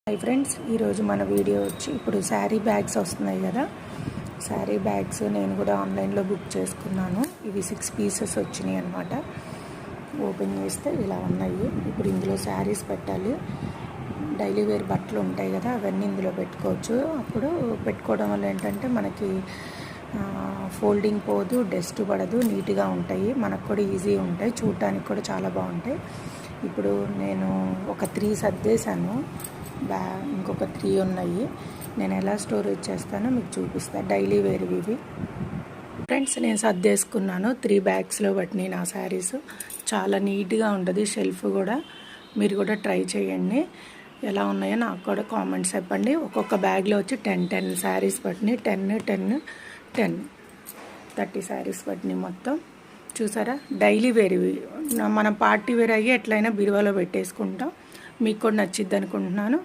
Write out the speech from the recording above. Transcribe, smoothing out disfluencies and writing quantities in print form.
Hi friends, ఈరోజు మన video వచ్చి ఇప్పుడు శారీ బ్యాగ్స్ వస్తున్నాయి కదా. శారీ బ్యాగ్స్ నేను కూడా ఆన్లైన్లో బుక్ చేసుకున్నాను. ఇవి 6 పీసెస్ వచ్చినాయి అనమాట. ఓపెన్ చేస్తే ఇలా ఉన్నాయి. ఇప్పుడు ఇందులో శారీస్ పెట్టాలి. డైలీ వేర్ బట్టలు ఉంటాయి కదా, అవన్నీ ఇందులో పెట్టుకోవచ్చు. అప్పుడు పెట్టుకోవడం వల్ల ఏంటంటే మనకి ఫోల్డింగ్ పోదు, డస్ట్ పడదు, నీట్గా ఉంటాయి. మనకు కూడా ఈజీ ఉంటాయి, చూడటానికి కూడా చాలా బాగుంటాయి. ఇప్పుడు నేను ఒక 3 సర్దేశాను. ఇంకొక 3 ఉన్నాయి. నేను ఎలా స్టోరేజ్ చేస్తానో మీకు చూపిస్తాను. డైలీ వేర్ ఇవి ఫ్రెండ్స్. నేను సర్దేసుకున్నాను. 3 బ్యాగ్స్లో పట్టినాయి నా శారీస్. చాలా నీట్గా ఉంటుంది షెల్ఫ్ కూడా. మీరు కూడా ట్రై చేయండి. ఎలా ఉన్నాయో నాకు కూడా కామెంట్స్ చెప్పండి. ఒక్కొక్క బ్యాగ్లో వచ్చి 10 శారీస్ పట్టినాయి. 10 30 శారీస్ పట్టినాయి మొత్తం. చూసారా, డైలీ వేర్ ఇవి. మనం పార్టీ వేర్ అయ్యి ఎట్లయినా బీరువాలో పెట్టేసుకుంటాం. మీకు కూడా నచ్చిద్ది అనుకుంటున్నాను.